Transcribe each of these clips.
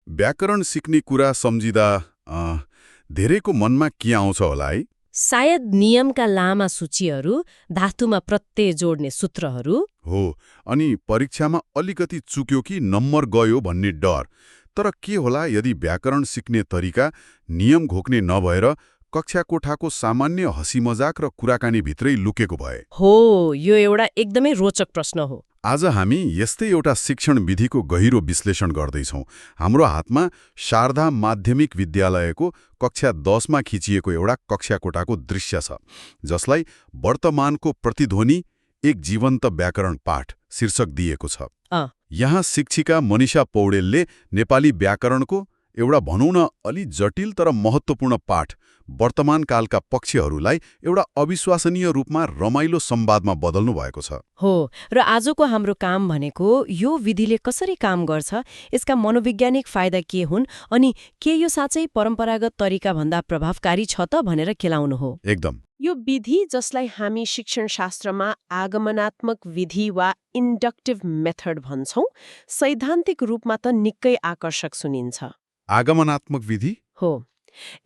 व्याकरण सिक्ने कुरा सम्झिँदा धेरैको मनमा के आउँछ होला है? सायद नियमका लामा सूचीहरू, धातुमा प्रत्यय जोड्ने सूत्रहरू। हो, अनि परीक्षामा अलिकति चुक्यो कि नम्बर गयो भन्ने डर। तर के होला यदि व्याकरण सिक्ने तरिका नियम घोक्ने नभएर कक्षा कोठाको सामान्य हँसी मजाक र कुराकानी भित्रै लुकेको भए? हो, यो एउटा एकदमै रोचक प्रश्न हो। आज हामी यस्तै एउटा शिक्षण विधिको गहिरो विश्लेषण गर्दैछौँ। हाम्रो हातमा शारदा माध्यमिक विद्यालयको कक्षा 10 मा खिचिएको एउटा कक्षा कोठाको दृश्य छ, जसलाई वर्तमानको प्रतिध्वनि एक जीवन्त व्याकरण पाठ शीर्षक दिएको छ। यहाँ शिक्षिका मनिषा पौडेलले नेपाली व्याकरणको एउटा भनौँ न अलि जटिल तर महत्त्वपूर्ण पाठ वर्तमान कालका पक्षहरूलाई एउटा अविश्वसनीय रूपमा रमाइलो संवादमा बदल्नु भएको छ। हो, र आजको हाम्रो काम भनेको यो विधिले कसरी काम गर्छ, यसका मनोवैज्ञानिक फाइदा के हुन्, अनि के यो साँच्चै परम्परागत तरिकाभन्दा प्रभावकारी छ त भनेर केलाउनु हो। एकदम। यो विधि, जसलाई हामी शिक्षण शास्त्रमा आगमनात्मक विधि वा इन्डक्टिभ मेथड भन्छौँ, सैद्धान्तिक रूपमा त निकै आकर्षक सुनिन्छ। आगमनात्मक विधि? हो,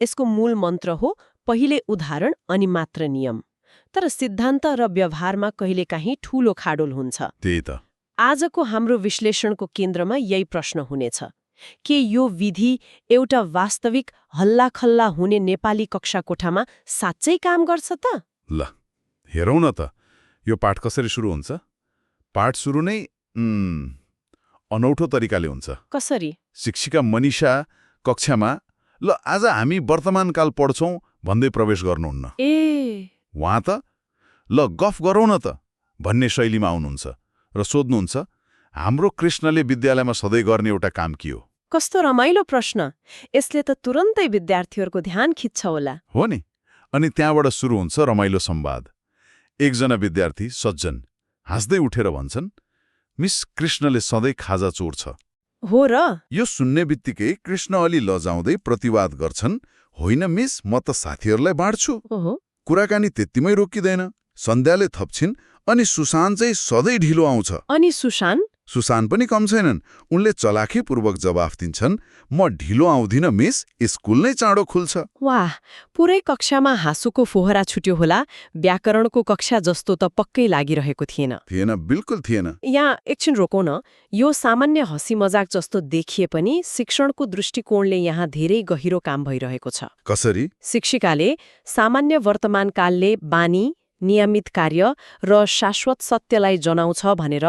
यसको मूल मन्त्र हो पहिले उदाहरण अनि मात्र नियम। तर सिद्धान्त र व्यवहारमा कहिलेकाहीँ ठूलो खाडोल हुन्छ। त्यही त। आजको हाम्रो विश्लेषणको केन्द्रमा यही प्रश्न हुनेछ, के यो विधि एउटा वास्तविक हल्लाखल्ला हुने नेपाली कक्षा कोठामा साँच्चै काम गर्छ त? ल, हेरौँ न त यो पाठ कसरी सुरु हुन्छ। पाठ सुरु नै अनौठो तरिकाले हुन्छ। कसरी? शिक्षिका मनिषा कक्षामा ल आज हामी वर्तमानकाल पढ्छौँ भन्दै प्रवेश गर्नुहुन्न। उहाँ त ल गफ गरौँ न त भन्ने शैलीमा आउनुहुन्छ र सोध्नुहुन्छ, हाम्रो कृष्णले विद्यालयमा सधैँ गर्ने एउटा काम के हो? कस्तो रमाइलो प्रश्न! यसले त तुरन्तै विद्यार्थीहरूको ध्यान खिच्छ होला। हो नि। अनि त्यहाँबाट सुरु हुन्छ रमाइलो संवाद। एकजना विद्यार्थी सज्जन हाँस्दै उठेर भन्छन्, मिस कृष्णले सधैँ खाजा चोर्छ। हो र? यो सुन्ने बित्तिकै कृष्ण अलि लजाउँदै प्रतिवाद गर्छन्, होइन मिस, म त साथीहरूलाई बाँड्छु। कुराकानी त्यतिमै रोकिँदैन। सन्ध्याले थप्छिन्, अनि सुशान चाहिँ सधैँ ढिलो आउँछ। अनि सुशान? सुशान पनि कम छैनन्। उनले चलाखीपूर्वक जवाफ दिन्छन्, म ढिलो आउँदिन मिस, स्कुल नै चाँडो खुल्छ। वाह, पुरै कक्षामा हाँसोको फोहरा छुट्यो होला। व्याकरणको कक्षा जस्तो त पक्कै लागिरहेको थिएन। बिल्कुल थिएन। यहाँ एकछिन रोकौँ न। यो सामान्य हँसी मजाक जस्तो देखिए पनि शिक्षणको दृष्टिकोणले यहाँ धेरै गहिरो काम भइरहेको छ। कसरी? शिक्षिकाले सामान्य वर्तमानकालले बानी, नियमित कार्य र शाश्वत सत्यलाई जनाउँछ भनेर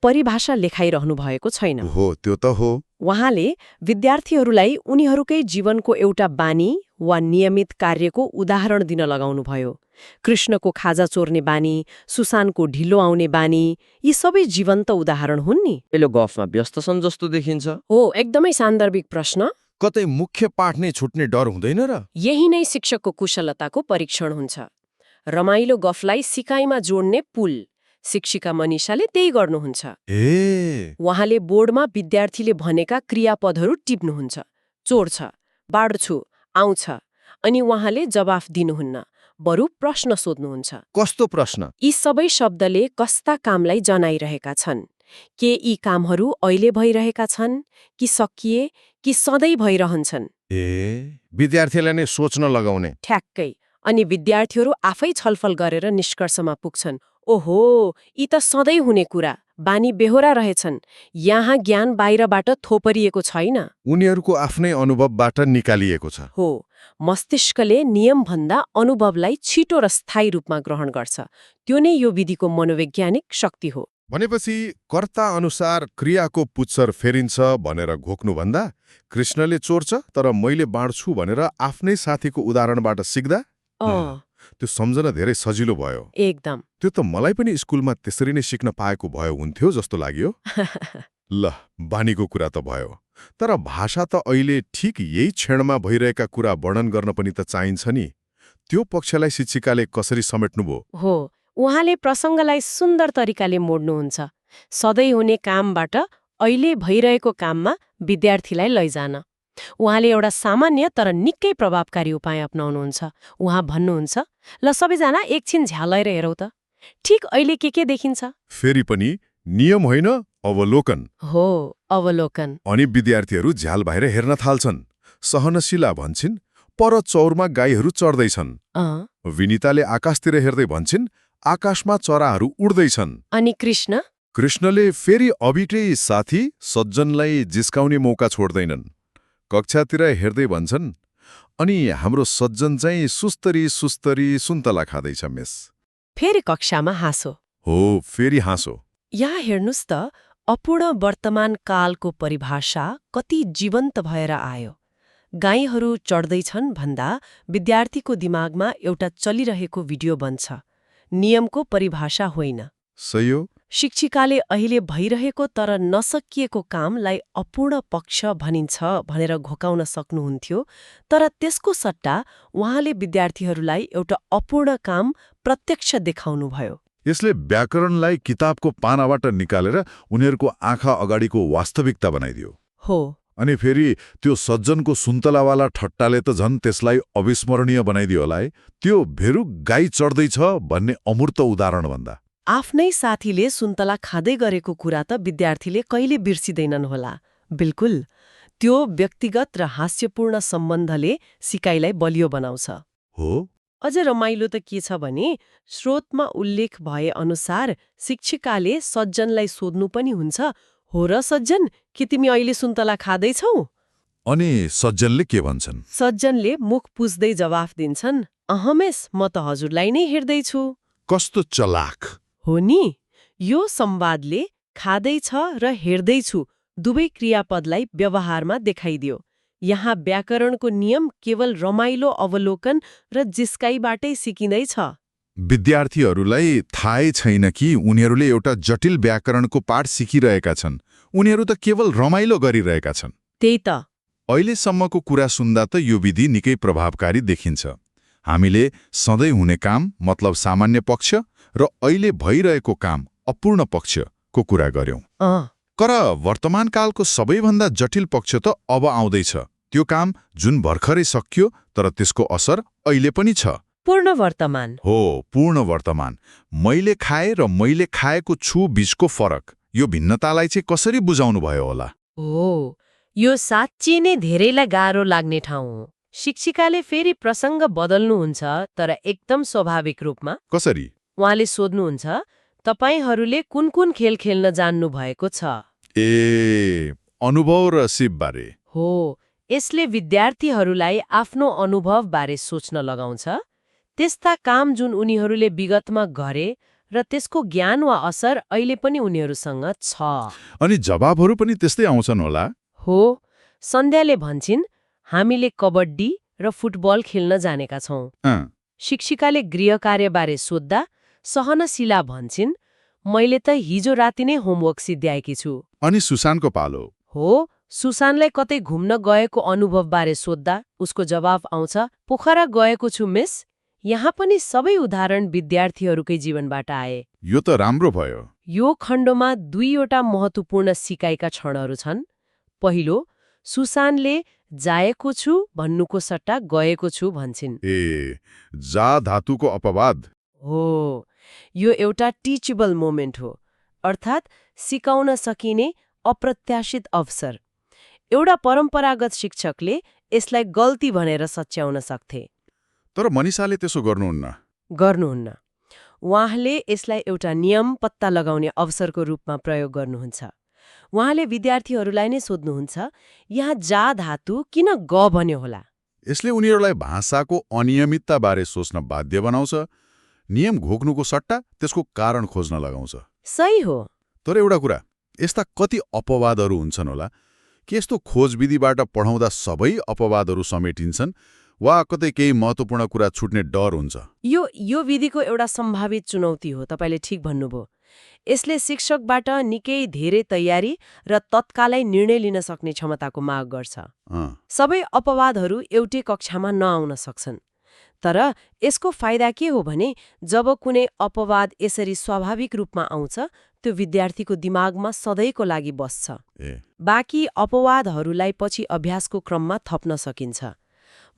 परिभाषा लेखाइरहनु भएको छैन। हो, त्यो त हो। उहाँले विद्यार्थीहरूलाई उनीहरूकै जीवनको एउटा बानी वा नियमित कार्यको उदाहरण दिन लगाउनुभयो। कृष्णको खाजा चोर्ने बानी, सुशानको ढिलो आउने बानी, यी सबै जीवन्त उदाहरण हुन् नि। पहिलो गफमा व्यस्त छन् जस्तो देखिन्छ। हो, एकदमै सान्दर्भिक प्रश्न। कतै मुख्य पाठ नै छुट्ने डर हुँदैन र? यही नै शिक्षकको कुशलताको परीक्षण हुन्छ। रमाइलो गफलाई सिकाइमा जोड्ने पुल। शिक्षिका मनिषाले त्यही गर्नुहुन्छ। उहाँले बोर्डमा विद्यार्थीले भनेका क्रियापदहरू टिप्नुहुन्छ। चोर्छ, बाँड्छु, आउँछ, अनि उहाँले जवाफ दिनुहुन्न, बरु प्रश्न सोध्नुहुन्छ। कस्तो प्रश्न? यी सबै शब्दले कस्ता कामलाई जनाइरहेका छन्? के यी कामहरू अहिले भइरहेका छन्, कि सकिए, कि सधैँ भइरहन्छन्? विद्यार्थीलाई नै सोच्न लगाउने। ठ्याक्कै। अनि विद्यार्थीहरू आफै छलफल गरेर निष्कर्षमा पुग्छन्, ओहो, यी त सधैँ हुने कुरा, बानी बेहोरा रहेछन्, यहाँ ज्ञान बाहिरबाट थोपरिएको छैन। उनीहरूको आफ्नै अनुभवबाट निकालिएको छ। हो, मस्तिष्कले नियमभन्दा अनुभवलाई छिटो र स्थायी रूपमा ग्रहण गर्छ। त्यो नै यो विधिको मनोवैज्ञानिक शक्ति हो। भनेपछि कर्ता अनुसार क्रियाको पुच्छर फेरिन्छ भनेर घोक्नुभन्दा कृष्णले चोर्छ तर मैले बाँड्छु भनेर आफ्नै साथीको उदाहरणबाट सिक्दा त्यो सम्झना धेरै सजिलो भयो। एकदम। त्यो त मलाई पनि स्कुलमा त्यसरी नै सिक्न पाएको भए हुन्थ्यो जस्तो लाग्यो। ल, बानीको कुरा त भयो, तर भाषा त अहिले ठिक यही क्षणमा भइरहेका कुरा वर्णन गर्न पनि त चाहिन्छ नि। त्यो पक्षलाई शिक्षिकाले कसरी समेट्नुभयो? हो, उहाँले प्रसङ्गलाई सुन्दर तरिकाले मोड्नुहुन्छ। सधैँ हुने कामबाट अहिले भइरहेको काममा विद्यार्थीलाई लैजान। उहाँले एउटा सामान्य तर निकै प्रभावकारी उपाय अपनाउनुहुन्छ। उहाँ भन्नुहुन्छ, ल सबैजना एकछिन झ्यालेर हेरौँ त, ठिक अहिले के देखिन्छ? फेरि पनि नियम होइन, अवलोकन। हो, अवलोकन अनि विद्यार्थीहरू झ्याल बाहिर हेर्न थाल्छन्। सहनशीला भन्छन्, पर चौरमा गाईहरू चढ्दैछन्। विनिताले आकाशतिर हेर्दै भन्छन्, आकाशमा चराहरू उड्दैछन्। अनि कृष्णले फेरि अभिकै साथी सज्जनलाई जिस्काउने मौका छोड्दैनन्। कक्षातिर हेर्दै भन्छन्, अनि हाम्रो सज्जन चाहिँ सुस्तरी सुस्तरी सुन्तला खाँदैछ मिस। फेरि कक्षामा हाँसो। हो, फेरि हाँसो। यहाँ हेर्नुस् त, अपूर्ण वर्तमान कालको परिभाषा कति जीवन्त भएर आयो। गाईहरू चढ्दैछन् भन्दा विद्यार्थीको दिमागमा एउटा चलिरहेको भिडियो बन्छ, नियमको परिभाषा होइन। सही हो। शिक्षिकाले अहिले भइरहेको तर नसकिएको कामलाई अपूर्ण पक्ष भनिन्छ भनेर घोकाउन सक्नुहुन्थ्यो, तर त्यसको सट्टा उहाँले विद्यार्थीहरूलाई एउटा अपूर्ण काम प्रत्यक्ष देखाउनुभयो। यसले व्याकरणलाई किताबको पानाबाट निकालेर उनीहरूको आँखा अगाडिको वास्तविकता बनाइदियो। हो। अनि फेरि त्यो सज्जनको सुन्तलावाला ठट्टाले त झन् त्यसलाई अविस्मरणीय बनाइदियो होला है। त्यो भेरु गाई चढ्दैछ भन्ने अमूर्त उदाहरण भन्दा। आफ्नै साथीले सुन्तला खाँदै गरेको कुरा त विद्यार्थीले कहिले बिर्सिँदैनन् होला। बिल्कुल, त्यो व्यक्तिगत र हास्यपूर्ण सम्बन्धले सिकाइलाई बलियो बनाउँछ। हो। अझ रमाइलो त के छ भने, स्रोतमा उल्लेख भए अनुसार शिक्षिकाले सज्जनलाई सोध्नु पनि हुन्छ, हो र सज्जन, के तिमी अहिले सुन्तला खाँदैछौ? अनि सज्जनले के भन्छन्? सज्जनले मुख पुस्दै जवाफ दिन्छन्, अहमेस, म त हजुरलाई नै हेर्दैछु। कस्तो चलाक हो नि। यो संवादले खाँदैछ र हेर्दैछु दुवै क्रियापदलाई व्यवहारमा देखाइदियो। यहाँ व्याकरणको नियम केवल रमाइलो अवलोकन र जिस्काइबाटै सिकिँदैछ। विद्यार्थीहरूलाई थाहै छैन कि उनीहरूले एउटा जटिल व्याकरणको पाठ सिकिरहेका छन्। उनीहरू त केवल रमाइलो गरिरहेका छन्। त्यही त। अहिलेसम्मको कुरा सुन्दा त यो विधि निकै प्रभावकारी देखिन्छ। हामीले सधैँ हुने काम मतलब सामान्य पक्ष र अहिले भइरहेको काम अपूर्ण पक्षको कुरा गर्यौं। तर वर्तमानकालको सबैभन्दा जटिल पक्ष त अब आउँदैछ। त्यो काम जुन भर्खरै सकियो तर त्यसको असर अहिले पनि छ। पूर्ण वर्तमान। हो, पूर्ण वर्तमान। मैले खाए र मैले खाएको छु बीचको फरक, यो भिन्नतालाई चाहिँ कसरी बुझाउनु भयो होला? हो, यो साँच्चै नै धेरैलाई गाह्रो लाग्ने ठाउँ हो। शिक्षिकाले फेरि प्रसङ्ग बदल्नुहुन्छ, तर एकदम स्वाभाविक रूपमा। कसरी? उहाँले सोध्नुहुन्छ, तपाईहरूले कुन कुन खेल खेल्न जान्नु भएको छ? अनुभव र सिपबारे। हो, यसले विद्यार्थीहरूलाई आफ्नो अनुभवबारे सोच्न लगाउँछ। त्यस्ता काम जुन उनीहरूले विगतमा गरे र त्यसको ज्ञान वा असर अहिले पनि उनीहरूसँग छ। अनि जवाबहरू पनि त्यस्तै आउँछन् होला? हो, सन्ध्याले भन्छन्, हामीले कबड्डी र फुटबल खेल्न जानेका छौं। शिक्षिकाले गृह कार्यबारे सोद्धा सहनशीला भन्छन्, मैले त हिजो राति नै होमवर्क सिद्ध्याएकी छु। अनि सुसानको पालो। हो, सुसानलाई कतै घुम्न गएको अनुभवबारे सोद्धा उसको जवाफ आउँछ, पोखरा गएको छु मिस। यहाँ पनि सबै उदाहरण विद्यार्थीहरूकै जीवनबाट आए। यो त राम्रो भयो। यो खण्डमा दुईवटा महत्त्वपूर्ण सिकाइका क्षणहरू छन्। पहिलो, सुसानले जाएको छु भन्नुको सट्टा गएको छु भन्छन्। जा धातुको अपवाद। हो, यो एउटा टिचेबल मोमेन्ट हो, अर्थात् सिकाउन सकिने अप्रत्याशित अवसर। एउटा परम्परागत शिक्षकले यसलाई गल्ती भनेर सच्याउन सक्थे। तर मनिषाले त्यसो गर्नुहुन्न। उहाँले यसलाई एउटा नियम पत्ता लगाउने अवसरको रूपमा प्रयोग गर्नुहुन्छ। उहाँले विद्यार्थीहरूलाई नै सोध्नुहुन्छ, यहाँ जा धातु किन ग भन्यो होला? यसले उनीहरूलाई भाषाको अनियमितताबारे सोच्न बाध्य बनाउँछ। नियम घोक्नुको सट्टा त्यसको कारण खोज्न लगाउँछ। सही हो। तर एउटा कुरा, यस्ता कति अपवादहरू हुन्छन् होला? के यस्तो खोजविधिबाट पढाउँदा सबै अपवादहरू समेटिन्छन् वा कतै केही महत्त्वपूर्ण कुरा छुट्ने डर हुन्छ? यो विधिको एउटा सम्भावित चुनौती हो। तपाईले ठीक भन्नुभयो। यसले शिक्षकबाट निकै धेरै तयारी र तत्कालै निर्णय लिन सक्ने क्षमताको माग गर्छ। सबै अपवादहरू एउटै कक्षामा नआउन सक्छन्। तर यसको फाइदा के हो भने, जब कुनै अपवाद यसरी स्वाभाविक रूपमा आउँछ, त्यो विद्यार्थीको दिमागमा सधैँको लागि बस्छ। बाँकी अपवादहरूलाई पछि अभ्यासको क्रममा थप्न सकिन्छ।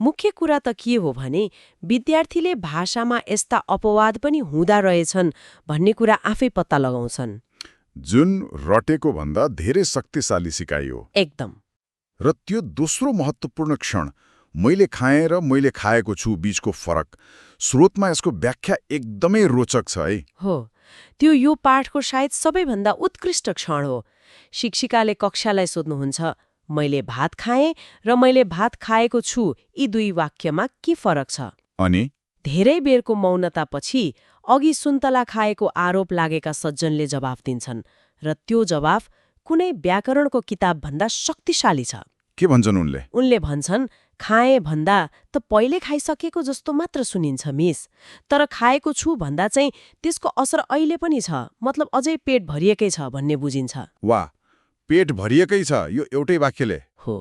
मुख्य कुरा त के हो भने, विद्यार्थीले भाषामा यस्ता अपवाद पनि हुँदा रहेछन् भन्ने कुरा आफै पत्ता लगाउँछन्। जुन रटेको भन्दा धेरै शक्तिशाली सिकाइ हो। एकदम। र त्यो दोस्रो महत्त्वपूर्ण क्षण, मैले खाएँ र मैले खाएको छु बीचको फरक, स्रोतमा यसको व्याख्या एकदमै रोचक छ है। हो, त्यो यो पाठको सायद सबैभन्दा उत्कृष्ट क्षण हो। शिक्षिकाले कक्षालाई सोध्नुहुन्छ, मैले भात खाएँ र मैले भात खाएको छु, यी दुई वाक्यमा के फरक छ? अनि धेरै बेरको मौनतापछि अघि सुन्तला खाएको आरोप लागेका सज्जनले जवाफ दिन्छन् र त्यो जवाफ कुनै व्याकरणको किताबभन्दा शक्तिशाली छ। के भन्छन् उनले? उनले भन्छन्, खाएँ भन्दा त पहिले खाइसकेको जस्तो मात्र सुनिन्छ मिस, तर खाएको छु भन्दा चाहिँ त्यसको असर अहिले पनि छ, मतलब अझै पेट भरिएकै छ भन्ने बुझिन्छ। वाह, पेट भरिएकै छ, यो एउटै वाक्यले। हो,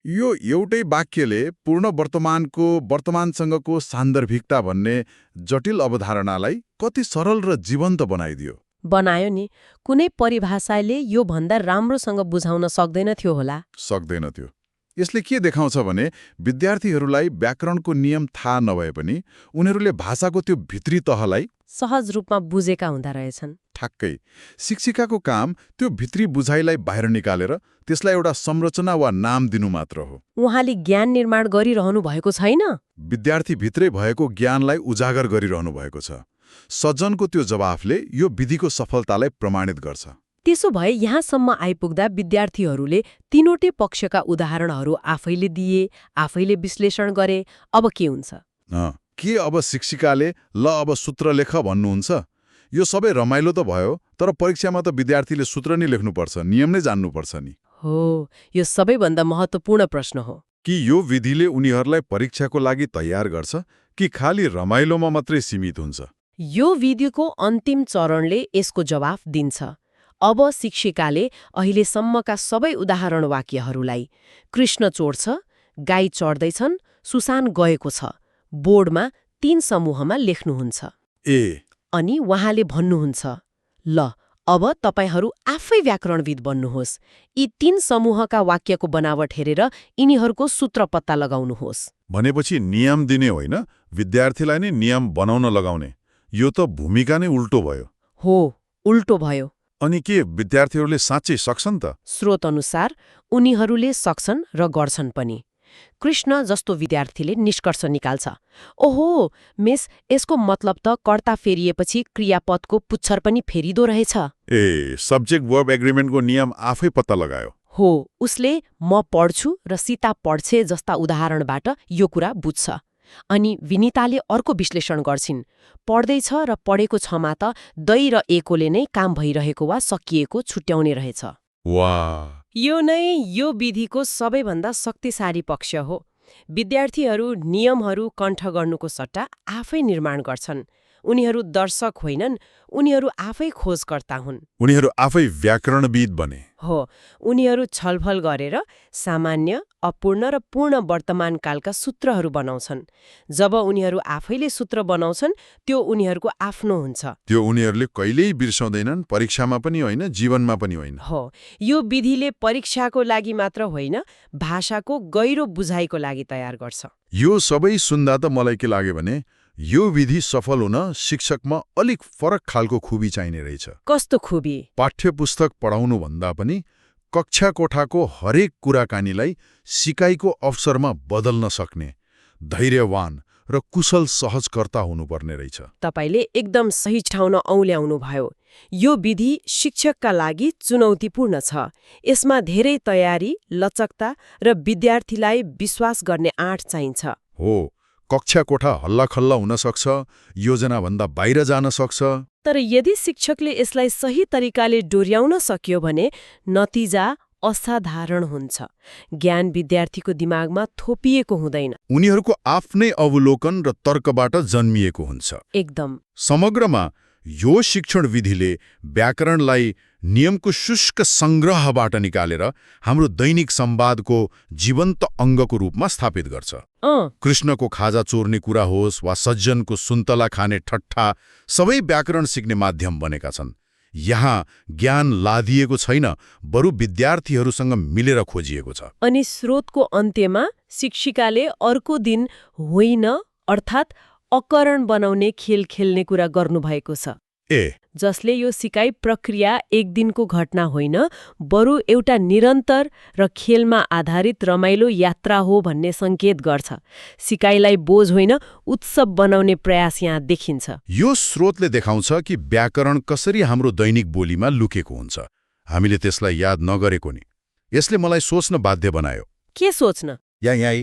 यो एउटै वाक्यले पूर्ण वर्तमानको वर्तमानसँगको सान्दर्भिकता भन्ने जटिल अवधारणालाई कति सरल र जीवन्त बनाइदियो। बनायो नि। कुनै परिभाषाले यो भन्दा राम्रोसँग बुझाउन सक्दैन थियो होला। सक्दैन थियो। यसले के देखाउँछ भने विद्यार्थीहरूलाई व्याकरणको नियम थाहा नभए पनि उनीहरूले भाषाको त्यो भित्री तहलाई सहज रूपमा बुझेका हुँदा रहेछन्। ठ्याक्कै शिक्षिकाको काम त्यो भित्री बुझाइलाई बाहिर निकालेर त्यसलाई एउटा संरचना वा नाम दिनु मात्र हो। उहाँले ज्ञान निर्माण गरिरहनु भएको छैन। विद्यार्थीभित्रै भएको ज्ञानलाई उजागर गरिरहनु भएको छ। सज्जनको त्यो जवाफले यो विधिको सफलतालाई प्रमाणित गर्छ। त्यसो भए यहाँसम्म आइपुग्दा विद्यार्थीहरूले तीनवटै पक्षका उदाहरणहरू आफैले दिए, आफैले विश्लेषण गरे। अब के हुन्छ? के अब शिक्षिकाले ल अब सूत्र लेख भन्नुहुन्छ? यो सबै रमाइलो त भयो, तर परीक्षामा त विद्यार्थीले सूत्र नै लेख्नुपर्छ, नियम नै जान्नुपर्छ नि। हो, यो सबैभन्दा महत्त्वपूर्ण प्रश्न हो। कि यो विधिले उनीहरूलाई परीक्षाको लागि तयार गर्छ कि खालि रमाइलोमा मात्रै सीमित हुन्छ? यो विधिको अन्तिम चरणले यसको जवाफ दिन्छ। अब शिक्षिकाले अहिलेसम्मका सबै उदाहरण वाक्यहरूलाई कृष्ण चोड्छ, गाई चढ्दैछन्, सुसान गएको छ, बोर्डमा 3 समूहमा लेख्नुहुन्छ। अनि उहाँले भन्नुहुन्छ, ल अब तपाईहरू आफै व्याकरणविद बन्नुहोस्। यी 3 समूहका वाक्यको बनावट हेरेर यिनीहरूको सूत्र पत्ता लगाउनुहोस्। भनेपछि नियम दिने होइन, विद्यार्थीलाई नै नियम बनाउन लगाउने। यो त भूमिका नै उल्टो भयो। हो, उल्टो भयो। अनि के विद्यार्थीहरूले साँच्चै सक्छन् त? स्रोत अनुसार उनीहरूले सक्छन् र गर्छन् पनि। कृष्ण जस्तो विद्यार्थीले निष्कर्ष निकाल्छ, ओहो मिस, यसको मतलब त कर्ता फेरिएपछि क्रियापदको पुच्छर पनि फेरिदो रहेछ। सब्जेक्ट वर्ब एग्रिमेन्टको नियम आफै पत्ता लगायो। हो, उसले म पढ्छु र सीता पढ्छे जस्ता उदाहरणबाट यो कुरा बुझ्छ। अनि विनिताले अर्को विश्लेषण गर्छिन्, पढ्दैछ र पढेको छमा त दै र एकोले नै काम भइरहेको वा सकिएको छुट्याउने रहेछ। वाह, यो नै यो विधिको सबैभन्दा शक्तिशाली पक्ष हो। विद्यार्थीहरू नियमहरू कण्ठ गर्नुको सट्टा आफै निर्माण गर्छन्। उनीहरू दर्शक होइनन्, उनीहरू आफै खोजकर्ता हुन्। उनीहरू आफै व्याकरणविद बने। हो, उनीहरू छलफल गरेर सामान्य, अपूर्ण र पूर्ण वर्तमानकालका सूत्रहरू बनाउँछन्। जब उनीहरू आफैले सूत्र बनाउँछन्, त्यो उनीहरूको आफ्नो हुन्छ। त्यो उनीहरूले कहिल्यै बिर्साउँदैनन्, परीक्षामा पनि होइन, जीवनमा पनि होइन। हो, यो विधिले परीक्षाको लागि मात्र होइन, भाषाको गहिरो बुझाइको लागि तयार गर्छ। यो सबै सुन्दा त मलाई के लाग्यो भने यो विधि सफल हुन शिक्षकमा अलिक फरक खालको खुबी चाहिने रहेछ। कस्तो खुबी? पाठ्यपुस्तक पढाउनु भन्दा पनि कक्षा कोठाको हरेक कुराकानीलाई सिकाइको अवसरमा बदल्न सक्ने धैर्यवान र कुशल सहजकर्ता हुनुपर्ने रहेछ। तपाईले एकदम सही ठाउँमा औल्याउनु भयो। यो विधि शिक्षकका लागि चुनौतीपूर्ण छ। यसमा धेरै तयारी, लचकता र विद्यार्थीलाई विश्वास गर्ने आँट चाहिन्छ। हो, कक्षा कोठा हल्लाखल्ला हुन सक्छ, योजनाभन्दा बाहिर जान सक्छ। तर यदि शिक्षकले यसलाई सही तरिकाले डोर्याउन सक्यो भने नतिजा असाधारण हुन्छ। ज्ञान विद्यार्थीको दिमागमा थोपिएको हुँदैन, उनीहरूको आफ्नै अवलोकन र तर्कबाट जन्मिएको हुन्छ। एकदम। समग्रमा यो शिक्षण विधिले व्याकरणलाई नियमको शुष्क सङ्ग्रहबाट निकालेर हाम्रो दैनिक संवादको जीवन्त अङ्गको रूपमा स्थापित गर्छ। कृष्णको खाजा चोर्ने कुरा होस् वा सज्जनको सुन्तला खाने ठट्टा, सबै व्याकरण सिक्ने माध्यम बनेका छन्। यहाँ ज्ञान लादिएको छैन, बरु विद्यार्थीहरूसँग मिलेर खोजिएको छ। अनि स्रोतको अन्त्यमा शिक्षिकाले अर्को दिन होइन अर्थात् अकरण बनाउने खेल खेल्ने कुरा गर्नुभएको छ। जसले यो सिकाइ प्रक्रिया एक दिनको घटना होइन बरु एउटा निरन्तर र खेलमा आधारित रमाइलो यात्रा हो भन्ने सङ्केत गर्छ। सिकाइलाई बोझ होइन उत्सव बनाउने प्रयास यहाँ देखिन्छ। यो स्रोतले देखाउँछ कि व्याकरण कसरी हाम्रो दैनिक बोलीमा लुकेको हुन्छ, हामीले त्यसलाई याद नगरेको नि। यसले मलाई सोच्न बाध्य बनायो। के सोच्न? यहाँ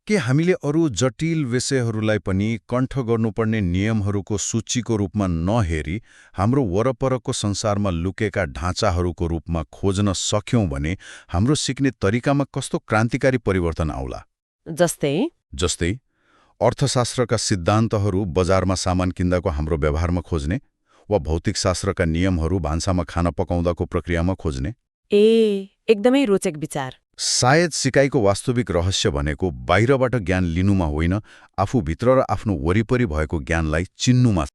के हामीले अरू जटिल विषयहरूलाई पनि कण्ठ गर्नुपर्ने नियमहरूको सूचीको रूपमा नहेरी हाम्रो वरपरको संसारमा लुकेका ढाँचाहरूको रूपमा खोज्न सक्यौं भने हाम्रो सिक्ने तरिकामा कस्तो क्रान्तिकारी परिवर्तन आउला? जस्तै अर्थशास्त्रका सिद्धान्तहरू बजारमा सामान किन्दाको हाम्रो व्यवहारमा खोज्ने, वा भौतिक शास्त्रका नियमहरू भान्सामा खाना पकाउँदाको प्रक्रियामा खोज्ने। एकदमै रोचक विचार। सायद सिकाइको वास्तविक रहस्य भनेको बाहिरबाट ज्ञान लिनुमा होइन, आफूभित्र र आफ्नो वरिपरि भएको ज्ञानलाई चिन्नुमा